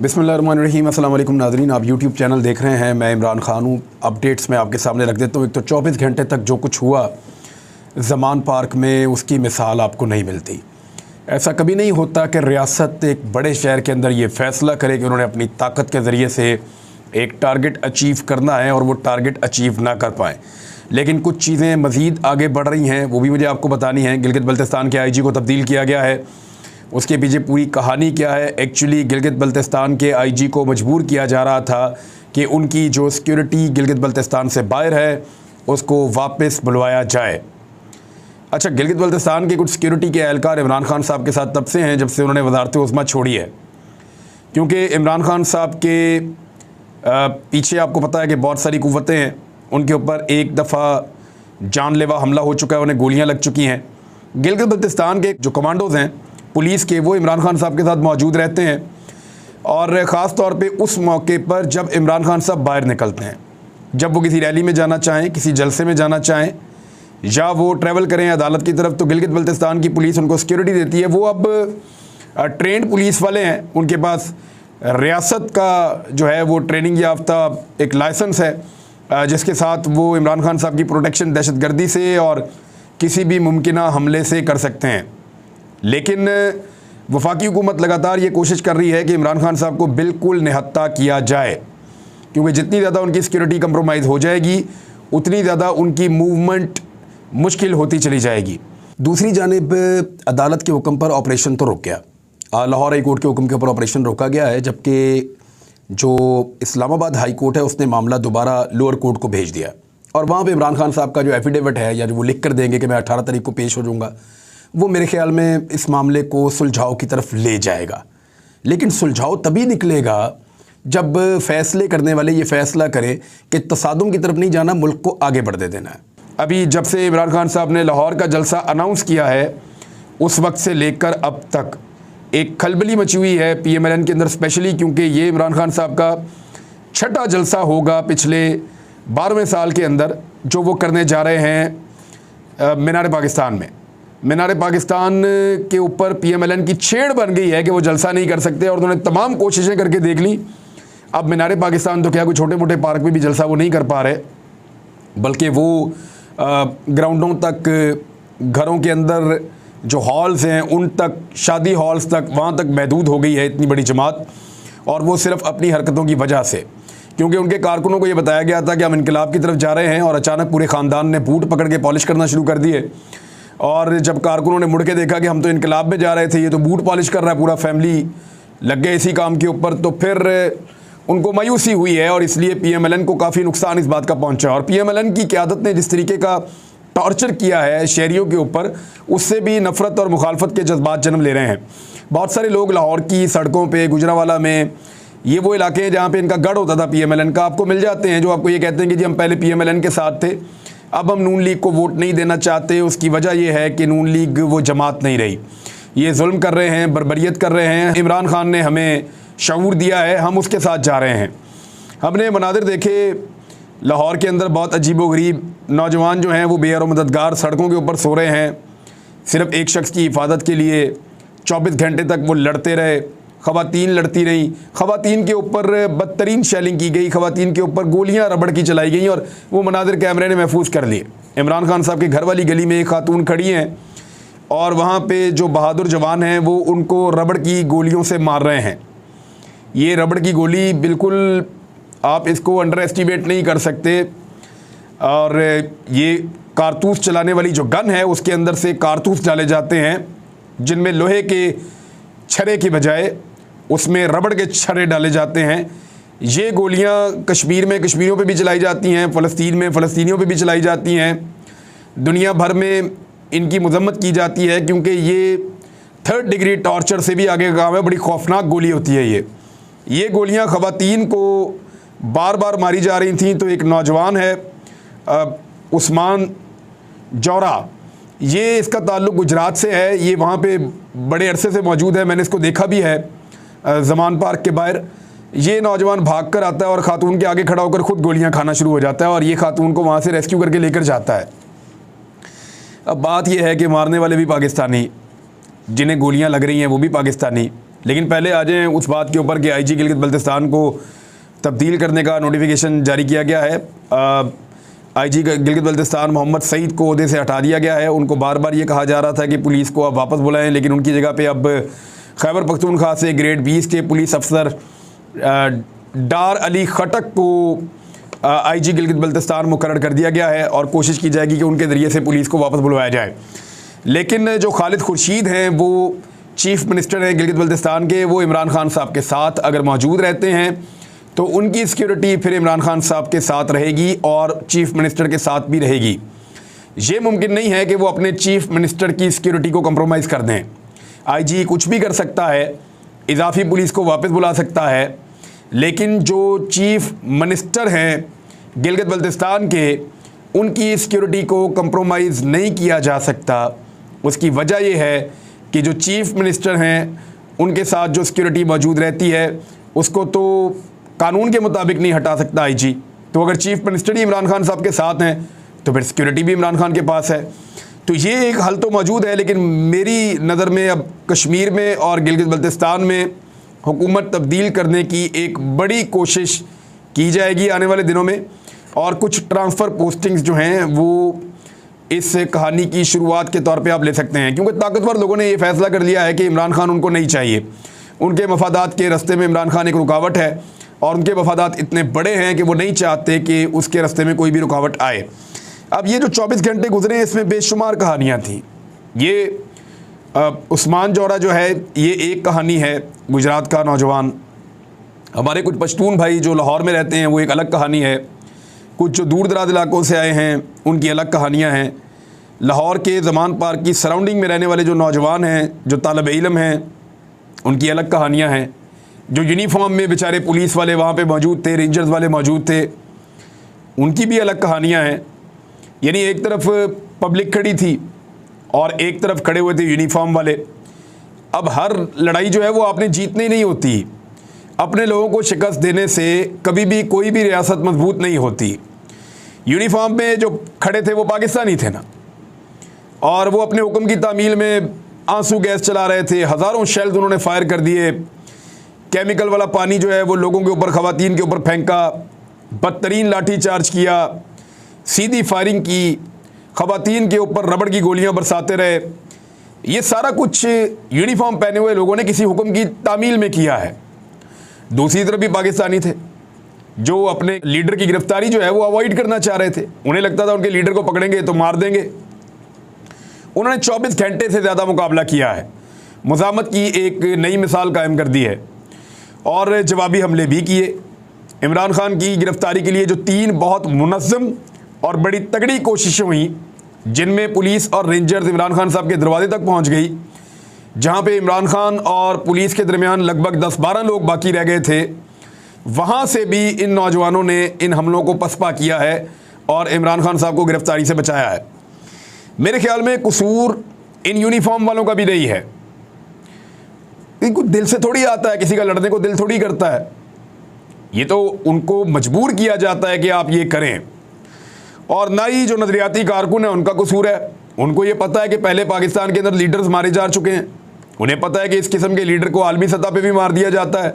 बिस्मिल्लाहिर्रहमानिर्रहीम। अस्सलाम वालेकुम नाज़रीन, आप यूट्यूब चैनल देख रहे हैं। मैं इमरान खान हूँ। अपडेट्स में आपके सामने रख देता हूँ। एक तो 24 घंटे तक जो कुछ हुआ ज़मान पार्क में, उसकी मिसाल आपको नहीं मिलती। ऐसा कभी नहीं होता कि रियासत एक बड़े शहर के अंदर ये फ़ैसला करे कि उन्होंने अपनी ताकत के ज़रिए से एक टारगेट अचीव करना है और वो टारगेट अचीव ना कर पाएँ। लेकिन कुछ चीज़ें मज़ीद आगे बढ़ रही हैं, वो भी मुझे आपको बतानी है। गिलगित बल्तिस्तान के IG को तब्दील किया गया है, उसके पीछे पूरी कहानी क्या है। एक्चुअली गिलगित बल्तिस्तान के IG को मजबूर किया जा रहा था कि उनकी जो सिक्योरिटी गिलगित बल्तिस्तान से बाहर है उसको वापस बुलवाया जाए। अच्छा, गिलगित बल्तिस्तान के कुछ सिक्योरिटी के एहलकार इमरान खान साहब के साथ तब से हैं जब से उन्होंने वज़ारत उज़्मा छोड़ी है, क्योंकि इमरान खान साहब के पीछे आपको पता है कि बहुत सारी कुव्वतें हैं। उनके ऊपर एक दफ़ा जानलेवा हमला हो चुका है, उन्हें गोलियां लग चुकी हैं। गिलगित बल्तिस्तान के जो कमांडोज़ हैं पुलिस के, वो इमरान खान साहब के साथ मौजूद रहते हैं, और ख़ास तौर पे उस मौके पर जब इमरान खान साहब बाहर निकलते हैं, जब वो किसी रैली में जाना चाहें, किसी जलसे में जाना चाहें, या वो ट्रैवल करें अदालत की तरफ, तो गिलगित बल्तिस्तान की पुलिस उनको सिक्योरिटी देती है। वो अब ट्रेंड पुलिस वाले हैं, उनके पास रियासत का जो है वो ट्रेनिंग याफ्ता एक लाइसेंस है जिसके साथ वो इमरान खान साहब की प्रोटेक्शन दहशतगर्दी से और किसी भी मुमकिना हमले से कर सकते हैं। लेकिन वफाकी हुकूमत लगातार ये कोशिश कर रही है कि इमरान खान साहब को बिल्कुल निहत्ता किया जाए, क्योंकि जितनी ज़्यादा उनकी सिक्योरिटी कंप्रोमाइज़ हो जाएगी उतनी ज़्यादा उनकी मूवमेंट मुश्किल होती चली जाएगी। दूसरी जानिब अदालत के हुक्म पर ऑपरेशन तो रुक गया, लाहौर हाई कोर्ट के हुक्म के ऊपर ऑपरेशन रोका गया है, जबकि जो इस्लामाबाद हाई कोर्ट है उसने मामला दोबारा लोअर कोर्ट को भेज दिया, और वहाँ पे इमरान खान साहब का जो एफिडेविट है या जो वो लिख कर देंगे कि मैं 18 तारीख को पेश हो जाऊँगा, वो मेरे ख्याल में इस मामले को सुलझाव की तरफ ले जाएगा। लेकिन सुलझाव तभी निकलेगा जब फ़ैसले करने वाले ये फ़ैसला करें कि तसादुम की तरफ नहीं जाना, मुल्क को आगे बढ़ने देना है। अभी जब से इमरान खान साहब ने लाहौर का जलसा अनाउंस किया है, उस वक्त से लेकर अब तक एक खलबली मची हुई है PMLN के अंदर, स्पेशली क्योंकि ये इमरान खान साहब का छठा जलसा होगा पिछले 12वें साल के अंदर जो वो करने जा रहे हैं मीनार पाकिस्तान में। मीनार पाकिस्तान के ऊपर PMLN की छेड़ बन गई है कि वो जलसा नहीं कर सकते, और उन्होंने तमाम कोशिशें करके देख ली। अब मीनार पाकिस्तान तो क्या, कोई छोटे मोटे पार्क में भी जलसा वो नहीं कर पा रहे, बल्कि वो ग्राउंडों तक, घरों के अंदर जो हॉल्स हैं उन तक, शादी हॉल्स तक, वहाँ तक महदूद हो गई है इतनी बड़ी जमात, और वो सिर्फ अपनी हरकतों की वजह से। क्योंकि उनके कारकुनों को ये बताया गया था कि हम इनकलाब की तरफ जा रहे हैं, और अचानक पूरे ख़ानदान ने बूट पकड़ के पॉलिश करना शुरू कर दिए। और जब कारकुनों ने मुड़ के देखा कि हम तो इनकलाब में जा रहे थे, ये तो बूट पॉलिश कर रहा है, पूरा फैमिली लग गए इसी काम के ऊपर, तो फिर उनको मायूसी हुई है, और इसलिए PMLN को काफ़ी नुकसान इस बात का पहुंचा। और PMLN की क़यादत ने जिस तरीके का टॉर्चर किया है शहरियों के ऊपर, उससे भी नफ़रत और मुखालफत के जज्बात जन्म ले रहे हैं। बहुत सारे लोग लाहौर की सड़कों पे, गुजरावाला में, ये वो इलाके हैं जहाँ पे इनका गढ़ होता था PMLN का, आपको मिल जाते हैं जो आपको ये कहते हैं कि जी हम पहले PMLN के साथ थे, अब हम नून लीग को वोट नहीं देना चाहते। उसकी वजह यह है कि नून लीग वो जमात नहीं रही, ये जुल्म कर रहे हैं, बर्बरियत कर रहे हैं। इमरान खान ने हमें शऊर दिया है, हम उसके साथ जा रहे हैं। हमने मनादिर देखे लाहौर के अंदर, बहुत अजीबोगरीब नौजवान जो हैं वो बेयर और मददगार सड़कों के ऊपर सो रहे हैं, सिर्फ़ एक शख्स की हिफाजत के लिए 24 घंटे तक वो लड़ते रहे। ख़वातीन लड़ती रहीं, ख़वातीन के ऊपर बदतरीन शेलिंग की गई, ख़वातीन के ऊपर गोलियां रबड़ की चलाई गई, और वो मनादिर कैमरे ने महफूज कर लिए। इमरान खान साहब के घर वाली गली में एक खातून खड़ी हैं, और वहाँ पे जो बहादुर जवान हैं वो उनको रबड़ की गोलियों से मार रहे हैं। ये रबड़ की गोली बिल्कुल आप इसको अंडर एस्टिमेट नहीं कर सकते, और ये कारतूस चलाने वाली जो गन है उसके अंदर से कारतूस डाले जाते हैं, जिनमें लोहे के छर्रे की बजाय उसमें रबड़ के छर्रे डाले जाते हैं। ये गोलियां कश्मीर में कश्मीरियों पे भी चलाई जाती हैं, फ़लस्तीन में फ़लस्तीनियों पे भी चलाई जाती हैं। दुनिया भर में इनकी मज़म्मत की जाती है, क्योंकि ये 3rd डिग्री टॉर्चर से भी आगे का काम है। बड़ी खौफनाक गोली होती है ये गोलियां ख़वातीन को बार बार मारी जा रही थी। तो एक नौजवान है उस्मान जौरा, ये इसका ताल्लुक़ गुजरात से है, ये वहाँ पे बड़े अरसे से मौजूद है, मैंने इसको देखा भी है ज़मान पार्क के बाहर। ये नौजवान भाग कर आता है और ख़ातून के आगे खड़ा होकर ख़ुद गोलियां खाना शुरू हो जाता है, और ये ख़ातून को वहाँ से रेस्क्यू करके लेकर जाता है। अब बात यह है कि मारने वाले भी पाकिस्तानी, जिन्हें गोलियां लग रही हैं वो भी पाकिस्तानी, लेकिन पहले आ जाएँ उस बात के ऊपर कि IG गिलगित बल्तिस्तान को तब्दील करने का नोटिफिकेशन जारी किया गया है। IG गिलगित बल्तिस्तान मोहम्मद सईद को ओहदे से हटा दिया गया है। उनको बार बार ये कहा जा रहा था कि पुलिस को अब वापस बुलाएं, लेकिन उनकी जगह पे अब खैबर पख्तूनख्वा से ग्रेड 20 के पुलिस अफसर डार अली खटक को IG गिलगित बल्तिस्तान मुकर्रर कर दिया गया है और कोशिश की जाएगी कि उनके ज़रिए से पुलिस को वापस बुलवाया जाए। लेकिन जो खालिद खुर्शीद हैं, वो चीफ़ मिनिस्टर हैं गिलगित बल्तिस्तान के, वो इमरान खान साहब के साथ अगर मौजूद रहते हैं तो उनकी सिक्योरिटी फिर इमरान खान साहब के साथ रहेगी और चीफ़ मिनिस्टर के साथ भी रहेगी। ये मुमकिन नहीं है कि वो अपने चीफ़ मिनिस्टर की सिक्योरिटी को कंप्रोमाइज़ कर दें। IG कुछ भी कर सकता है, इजाफी पुलिस को वापस बुला सकता है, लेकिन जो चीफ़ मिनिस्टर हैं गिलगित बल्तिस्तान के, उनकी सिक्योरिटी को कंप्रोमाइज़ नहीं किया जा सकता। उसकी वजह यह है कि जो चीफ़ मिनिस्टर हैं उनके साथ जो सिक्योरिटी मौजूद रहती है उसको तो कानून के मुताबिक नहीं हटा सकता IG। तो अगर चीफ़ मिनिस्टर ही इमरान खान साहब के साथ हैं तो फिर सिक्योरिटी भी इमरान खान के पास है। तो ये एक हल तो मौजूद है, लेकिन मेरी नज़र में अब कश्मीर में और गिलगित बल्तिस्तान में हुकूमत तब्दील करने की एक बड़ी कोशिश की जाएगी आने वाले दिनों में, और कुछ ट्रांसफ़र पोस्टिंग्स जो हैं वो इस कहानी की शुरुआत के तौर पे आप ले सकते हैं, क्योंकि ताकतवर लोगों ने ये फ़ैसला कर लिया है कि इमरान खान उनको नहीं चाहिए। उनके मफादात के रास्ते में इमरान खान एक रुकावट है और उनके मफादात इतने बड़े हैं कि वो नहीं चाहते कि उसके रास्ते में कोई भी रुकावट आए। अब ये जो 24 घंटे गुजरे इसमें बेशुमार कहानियाँ थीं। ये उस्मान जोरा जो है ये एक कहानी है, गुजरात का नौजवान। हमारे कुछ पश्तून भाई जो लाहौर में रहते हैं वो एक अलग कहानी है। कुछ जो दूर दराज इलाकों से आए हैं उनकी अलग कहानियाँ हैं। लाहौर के ज़मान पार्क की सराउंडिंग में रहने वाले जो नौजवान हैं, जो तालिब इल्म हैं, उनकी अलग कहानियाँ हैं। जो यूनिफॉर्म में बेचारे पुलिस वाले वहाँ पे मौजूद थे, रेंजर्स वाले मौजूद थे, उनकी भी अलग कहानियाँ हैं। यानी एक तरफ पब्लिक खड़ी थी और एक तरफ खड़े हुए थे यूनिफॉर्म वाले। अब हर लड़ाई जो है वो आपने जीतनी नहीं होती। अपने लोगों को शिकस्त देने से कभी भी कोई भी रियासत मजबूत नहीं होती। यूनिफॉर्म में जो खड़े थे वो पाकिस्तानी थे ना, और वो अपने हुक्म की तामील में आंसू गैस चला रहे थे। हज़ारों शेल्स उन्होंने फायर कर दिए। केमिकल वाला पानी जो है वो लोगों के ऊपर, ख़वातीन के ऊपर फेंका, बदतरीन लाठी चार्ज किया, सीधी फायरिंग की, ख़वातीन के ऊपर रबड़ की गोलियां बरसाते रहे। ये सारा कुछ यूनिफॉर्म पहने हुए लोगों ने किसी हुक्म की तामील में किया है। दूसरी तरफ भी पाकिस्तानी थे जो अपने लीडर की गिरफ्तारी जो है वो अवॉइड करना चाह रहे थे। उन्हें लगता था उनके लीडर को पकड़ेंगे तो मार देंगे। उन्होंने 24 घंटे से ज़्यादा मुकाबला किया है, मुज़ामत की एक नई मिसाल कायम कर दी है और जवाबी हमले भी किए। इमरान खान की गिरफ्तारी के लिए जो 3 बहुत मुनज़्ज़म और बड़ी तगड़ी कोशिशें हुई, जिनमें पुलिस और रेंजर्स इमरान खान साहब के दरवाजे तक पहुंच गई, जहां पे इमरान खान और पुलिस के दरमियान लगभग 10-12 लोग बाकी रह गए थे, वहां से भी इन नौजवानों ने इन हमलों को पसपा किया है और इमरान खान साहब को गिरफ्तारी से बचाया है। मेरे ख्याल में कसूर इन यूनिफॉर्म वालों का भी नहीं है। इनको दिल से थोड़ी आता है, किसी का लड़ने को दिल थोड़ी करता है। ये तो उनको मजबूर किया जाता है कि आप ये करें। और ना ही जो नजरियाती कारकुन है उनका कसूर है। उनको ये पता है कि पहले पाकिस्तान के अंदर लीडर्स मारे जा चुके हैं। उन्हें पता है कि इस किस्म के लीडर को आलमी सतह पे भी मार दिया जाता है,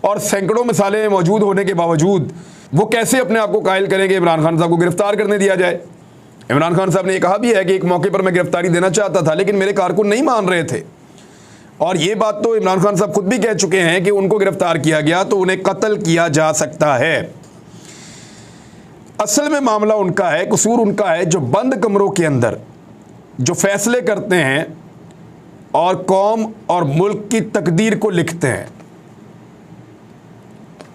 और सैकड़ों मिसालें मौजूद होने के बावजूद वो कैसे अपने आप को कायल करेंगे इमरान खान साहब को गिरफ्तार करने दिया जाए। इमरान खान साहब ने कहा भी है कि एक मौके पर मैं गिरफ्तारी देना चाहता था, लेकिन मेरे कारकुन नहीं मान रहे थे। और ये बात तो इमरान खान साहब खुद भी कह चुके हैं कि उनको गिरफ्तार किया गया तो उन्हें कत्ल किया जा सकता है। असल में मामला उनका है, कसूर उनका है जो बंद कमरों के अंदर जो फैसले करते हैं और कौम और मुल्क की तकदीर को लिखते हैं।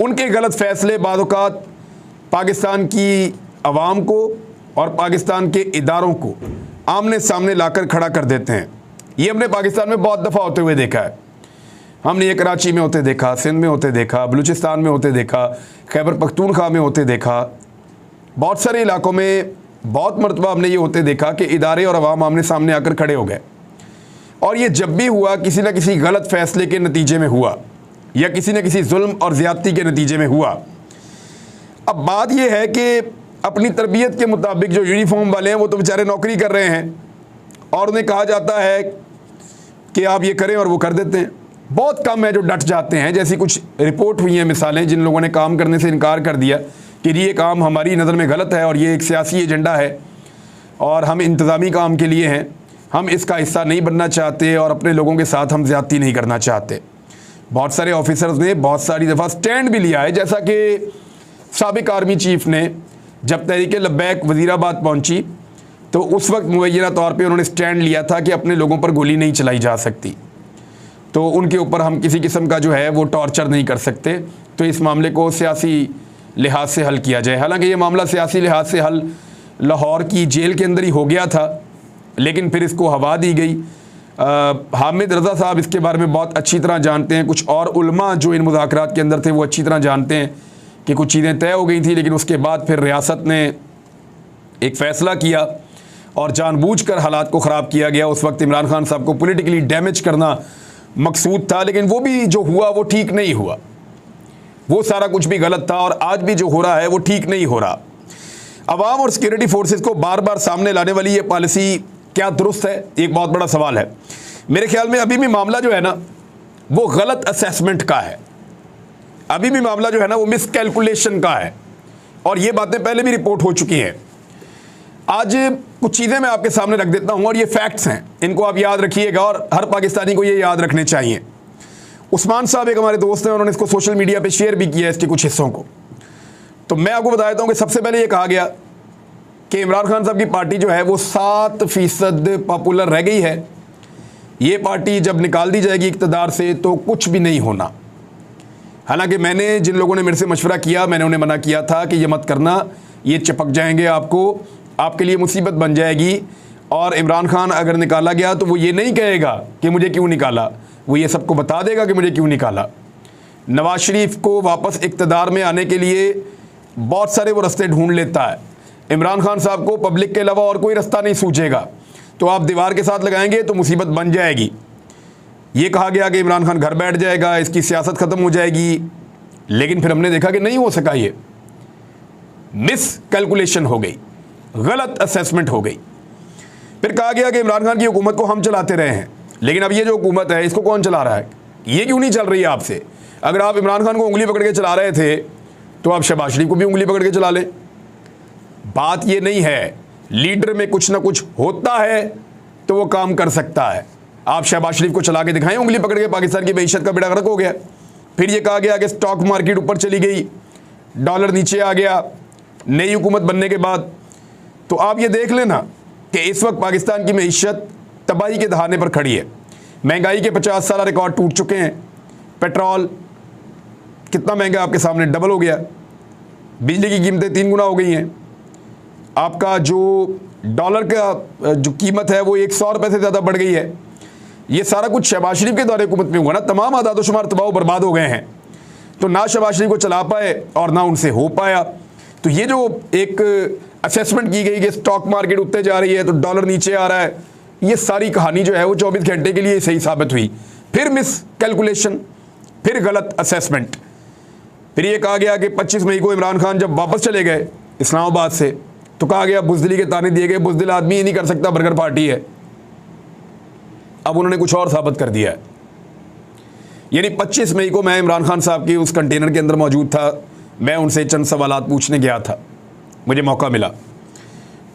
उनके गलत फैसले बाद औक़ात पाकिस्तान की अवाम को और पाकिस्तान के इदारों को आमने सामने लाकर खड़ा कर देते हैं। ये हमने पाकिस्तान में बहुत दफ़ा होते हुए देखा है। हमने ये कराची में होते देखा, सिंध में होते देखा, बलूचिस्तान में होते देखा, खैबर पख्तूनख्वा में होते देखा। बहुत सारे इलाकों में बहुत मरतबा हमने ये होते देखा कि इदारे और अवाम आमने सामने आकर खड़े हो गए। और ये जब भी हुआ किसी न किसी गलत फैसले के नतीजे में हुआ या किसी न किसी जुल्म और ज़्यादती के नतीजे में हुआ। अब बात यह है कि अपनी तरबियत के मुताबिक जो यूनिफॉर्म वाले हैं वो तो बेचारे नौकरी कर रहे हैं और उन्हें कहा जाता है कि आप ये करें और वो कर देते हैं। बहुत कम है जो डट जाते हैं। जैसी कुछ रिपोर्ट हुई हैं मिसालें, जिन लोगों ने काम करने से इनकार कर दिया कि ये काम हमारी नज़र में गलत है और ये एक सियासी एजेंडा है और हम इंतज़ामी काम के लिए हैं, हम इसका हिस्सा नहीं बनना चाहते और अपने लोगों के साथ हम ज़्यादती नहीं करना चाहते। बहुत सारे ऑफिसर्स ने बहुत सारी दफ़ा स्टैंड भी लिया है, जैसा कि साबिक आर्मी चीफ ने जब तहरीक लब्बैक वज़ीराबाद पहुंची तो उस वक्त मुबैना तौर पे उन्होंने स्टैंड लिया था कि अपने लोगों पर गोली नहीं चलाई जा सकती, तो उनके ऊपर हम किसी किस्म का जो है वो टॉर्चर नहीं कर सकते, तो इस मामले को सियासी लिहाज से हल किया जाए। हालांकि ये मामला सियासी लिहाज से हल लाहौर की जेल के अंदर ही हो गया था, लेकिन फिर इसको हवा दी गई। हामिद रज़ा साहब इसके बारे में बहुत अच्छी तरह जानते हैं, कुछ और उलमा जो इन मुज़ाकरात के अंदर थे वो अच्छी तरह जानते हैं कि कुछ चीज़ें तय हो गई थी, लेकिन उसके बाद फिर रियासत ने एक फ़ैसला किया और जानबूझकर हालात को ख़राब किया गया। उस वक्त इमरान खान साहब को पॉलिटिकली डैमेज करना मकसूद था, लेकिन वो भी जो हुआ वो ठीक नहीं हुआ, वो सारा कुछ भी गलत था और आज भी जो हो रहा है वो ठीक नहीं हो रहा। अवाम और सिक्योरिटी फोर्सेस को बार बार सामने लाने वाली ये पॉलिसी क्या दुरुस्त है, एक बहुत बड़ा सवाल है। मेरे ख्याल में अभी भी मामला जो है ना वो गलत असेसमेंट का है, अभी भी मामला जो है ना वो मिसकैलकुलेशन का है और ये बातें पहले भी रिपोर्ट हो चुकी हैं। आज कुछ चीज़ें मैं आपके सामने रख देता हूं और ये फैक्ट्स हैं, इनको आप याद रखिएगा और हर पाकिस्तानी को ये याद रखने चाहिए। उस्मान साहब एक हमारे दोस्त हैं, उन्होंने इसको सोशल मीडिया पे शेयर भी किया है, इसके कुछ हिस्सों को। तो मैं आपको बता देता हूं कि सबसे पहले ये कहा गया कि इमरान खान साहब की पार्टी जो है वो 7% पॉपुलर रह गई है, ये पार्टी जब निकाल दी जाएगी इक़्तिदार से तो कुछ भी नहीं होना। हालांकि मैंने जिन लोगों ने मेरे से मशवरा किया, मैंने उन्हें मना किया था कि ये मत करना, ये चिपक जाएंगे, आपके लिए मुसीबत बन जाएगी। और इमरान खान अगर निकाला गया तो वो ये नहीं कहेगा कि मुझे क्यों निकाला, वो ये सबको बता देगा कि मुझे क्यों निकाला। नवाज शरीफ को वापस इक़्तिदार में आने के लिए बहुत सारे वो रास्ते ढूंढ लेता है। इमरान खान साहब को पब्लिक के अलावा और कोई रास्ता नहीं सूझेगा, तो आप दीवार के साथ लगाएंगे तो मुसीबत बन जाएगी। ये कहा गया कि इमरान खान घर बैठ जाएगा, इसकी सियासत ख़त्म हो जाएगी, लेकिन फिर हमने देखा कि नहीं हो सका, ये मिस कैलकुलेशन हो गई, गलत असेसमेंट हो गई। फिर कहा गया कि इमरान खान की हुकूमत को हम चलाते रहे हैं, लेकिन अब ये जो हुकूमत है इसको कौन चला रहा है, ये क्यों नहीं चल रही है आपसे। अगर आप इमरान खान को उंगली पकड़ के चला रहे थे तो आप शहबाज शरीफ को भी उंगली पकड़ के चला लें। बात ये नहीं है, लीडर में कुछ ना कुछ होता है तो वो काम कर सकता है। आप शहबाज शरीफ को चला के दिखाएं उंगली पकड़ के, पाकिस्तान की मईशत का बेड़ा गर्क हो गया। फिर ये कहा गया कि स्टॉक मार्केट ऊपर चली गई, डॉलर नीचे आ गया नई हुकूमत बनने के बाद। तो आप ये देख लेना कि इस वक्त पाकिस्तान की मईशत तबाही के दहाने पर खड़ी है। महंगाई के 50 साल रिकॉर्ड टूट चुके हैं। पेट्रोल कितना महंगा आपके सामने, डबल हो गया। बिजली की कीमतें 3 गुना हो गई हैं। आपका जो डॉलर का जो कीमत है वो 100 रुपये से ज़्यादा बढ़ गई है। ये सारा कुछ शहबाज शरीफ के दौरे हुकूमत में हुआ ना, तमाम आदाद शुमार तबाह बर्बाद हो गए हैं। तो ना शहबाज शरीफ को चला पाए और ना उनसे हो पाया। तो ये जो एक असेसमेंट की गई कि स्टॉक मार्केट ऊपर जा रही है तो डॉलर नीचे आ रहा है, ये सारी कहानी जो है वो 24 घंटे के लिए सही साबित हुई। फिर मिस कैलकुलेशन, फिर गलत असेसमेंट। फिर ये कहा गया कि 25 मई को इमरान खान जब वापस चले गए इस्लामाबाद से तो कहा गया बुज़दिली के ताने दिए गए, बुज़दिल आदमी ही नहीं कर सकता, बर्गर पार्टी है। अब उन्होंने कुछ और साबित कर दिया है। यानी 25 मई को मैं इमरान खान साहब की उस कंटेनर के अंदर मौजूद था, मैं उनसे चंद सवालात पूछने गया था, मुझे मौका मिला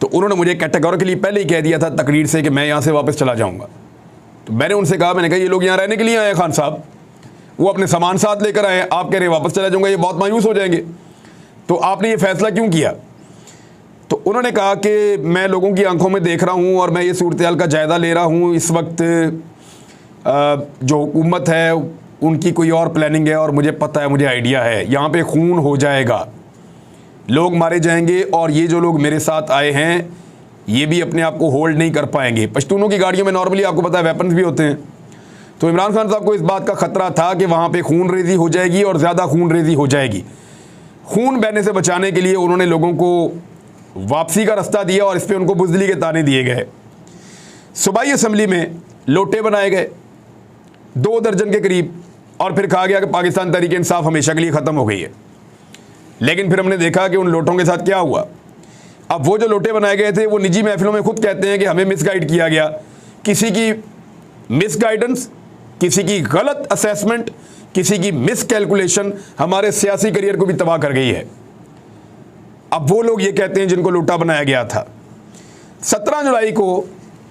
तो उन्होंने मुझे कैटेगोरिकली पहले ही कह दिया था तकरीर से कि मैं यहाँ से वापस चला जाऊँगा। तो मैंने उनसे कहा, मैंने कहा ये लोग यहाँ रहने के लिए आए हैं खान साहब, वो अपने सामान साथ लेकर आए, आप कह रहे वापस चला जाऊँगा, ये बहुत मायूस हो जाएंगे, तो आपने ये फ़ैसला क्यों किया। तो उन्होंने कहा कि मैं लोगों की आंखों में देख रहा हूँ और मैं ये सूरत-ए-हाल का जायज़ा ले रहा हूँ। इस वक्त जो हुकूमत है उनकी कोई और प्लानिंग है और मुझे पता है, मुझे आइडिया है, यहाँ पे खून हो जाएगा, लोग मारे जाएंगे और ये जो लोग मेरे साथ आए हैं ये भी अपने आप को होल्ड नहीं कर पाएंगे। पश्तूनों की गाड़ियों में नॉर्मली आपको पता है वेपन्स भी होते हैं। तो इमरान खान साहब को इस बात का ख़तरा था कि वहाँ पे खून रेजी हो जाएगी और ज़्यादा खून रेजी हो जाएगी। खून बहने से बचाने के लिए उन्होंने लोगों को वापसी का रास्ता दिया और इस पर उनको बुज़दिली के ताने दिए गए। सूबाई असम्बली में लोटे बनाए गए 2 दर्जन के करीब और फिर कहा गया कि पाकिस्तान तहरीक इंसाफ हमेशा के लिए ख़त्म हो गई है। लेकिन फिर हमने देखा कि उन लोटों के साथ क्या हुआ। अब वो जो लोटे बनाए गए थे वो निजी महफिलों में खुद कहते हैं कि हमें मिसगाइड किया गया। किसी की मिसगाइडेंस किसी की गलत असेसमेंट, किसी की मिस कैलकुलेशन हमारे सियासी करियर को भी तबाह कर गई है। अब वो लोग ये कहते हैं जिनको लूटा बनाया गया था। 17 जुलाई को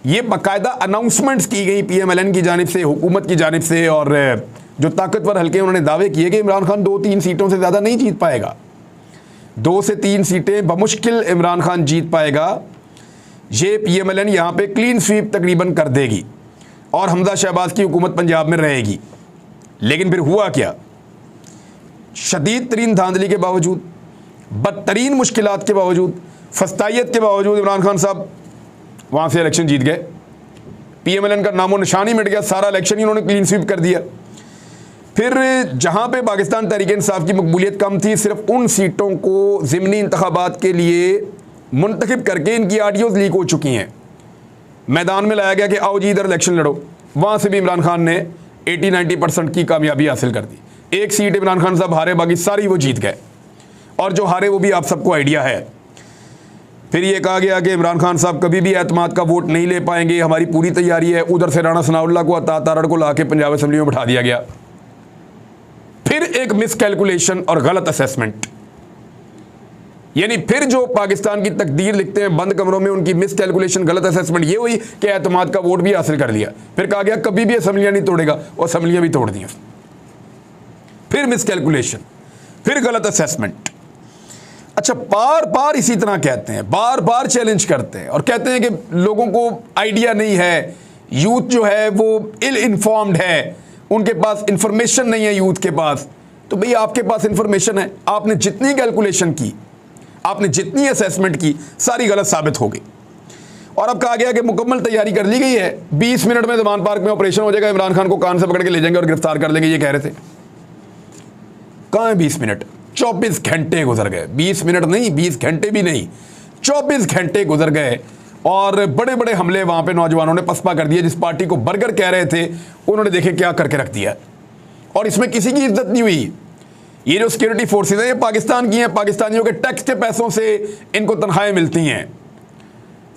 ये बाकायदा अनाउंसमेंट्स की गई PMLN की जानिब से, हुकूमत की जानिब से, और जो ताकतवर हल्के उन्होंने दावे किए कि इमरान खान 2-3 सीटों से ज़्यादा नहीं जीत पाएगा, 2 से 3 सीटें बमुश्किल इमरान खान जीत पाएगा। ये PMLN यहाँ पे क्लीन स्वीप तकरीबन कर देगी और हमजा शहबाज की हुकूमत पंजाब में रहेगी। लेकिन फिर हुआ क्या? शदीद तरीन धांधली के बावजूद, बदतरीन मुश्किलात के बावजूद, फस्तायत के बावजूद इमरान खान साहब वहाँ से इलेक्शन जीत गए। PMLN का नामो निशान ही मिट गया, सारा इलेक्शन ही उन्होंने क्लीन स्वीप कर दिया। फिर जहाँ पे पाकिस्तान तहरीक इंसाफ की मकबूलियत कम थी, सिर्फ उन सीटों को ज़िमनी इंतखाबात के लिए मुंतखब करके इनकी ऑडियोज़ लीक हो चुकी हैं। मैदान में लाया गया कि आओ जी इधर इलेक्शन लड़ो, वहाँ से भी इमरान खान ने 80-90% की कामयाबी हासिल कर दी। एक सीट इमरान खान साहब हारे, बाकी सारी वो जीत गए, और जो हारे वो भी आप सबको आइडिया है। फिर ये कहा गया कि इमरान खान साहब कभी भी एतमाद का वोट नहीं ले पाएंगे, हमारी पूरी तैयारी है। उधर से राणा सनाउल्लाह को, अता तारड़ को लाके पंजाब असेंबली में बैठा दिया गया। फिर एक मिस कैलकुलेशन और गलत असेसमेंट, यानी फिर जो पाकिस्तान की तकदीर लिखते हैं बंद कमरों में, उनकी मिस कैलकुलेशन, गलत असेसमेंट ये हुई कि एतमाद का वोट भी हासिल कर लिया। फिर कहा गया कभी भी असेंबलियां नहीं तोड़ेगा, और असेंबलियां भी तोड़ दी। फिर मिस कैलकुलेशन, फिर गलत असेसमेंट। अच्छा, बार बार इसी तरह कहते हैं, बार बार चैलेंज करते हैं और कहते हैं कि लोगों को आइडिया नहीं है, यूथ जो है वो इल इन्फॉर्म्ड है, उनके पास इंफॉर्मेशन नहीं है यूथ के पास। तो भई आपके पास इंफॉर्मेशन है, आपने जितनी कैलकुलेशन की, आपने जितनी असेसमेंट की, सारी गलत साबित हो गई। और अब कहा गया कि मुकम्मल तैयारी कर ली गई है, 20 मिनट में ज़मान पार्क में ऑपरेशन हो जाएगा, इमरान खान को कान से पकड़ के ले जाएंगे और गिरफ्तार कर लेंगे, ये कह रहे थे। कहाँ है 20 मिनट? 24 घंटे गुजर गए। 20 मिनट नहीं, 20 घंटे भी नहीं, 24 घंटे गुजर गए, और बड़े बड़े हमले वहाँ पे नौजवानों ने पसपा कर दिए। जिस पार्टी को बर्गर कह रहे थे, उन्होंने देखे क्या करके रख दिया, और इसमें किसी की इज्जत नहीं हुई। ये जो सिक्योरिटी फोर्सेज हैं, ये पाकिस्तान की हैं, पाकिस्तानियों के टैक्स के पैसों से इनको तनख्वाहें मिलती हैं।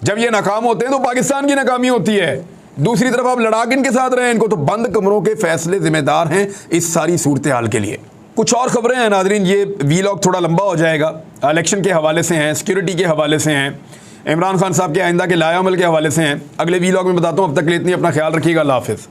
जब ये नाकाम होते हैं तो पाकिस्तान की नाकामी होती है। दूसरी तरफ आप लड़ाक इनके साथ रहे, इनको तो बंद कमरों के फैसले जिम्मेदार हैं इस सारी सूरत हाल के लिए। कुछ और खबरें हैं नाजरीन, ये वीलॉग थोड़ा लंबा हो जाएगा, इलेक्शन के हवाले से हैं, सिक्योरिटी के हवाले से हैं, इमरान खान साहब के आइंदा के लाएअमल के हवाले से हैं। अगले वीलॉग में बताता हूँ। अब तक के लिए इतनी, अपना ख्याल रखिएगा। अल्लाह हाफ़िज़।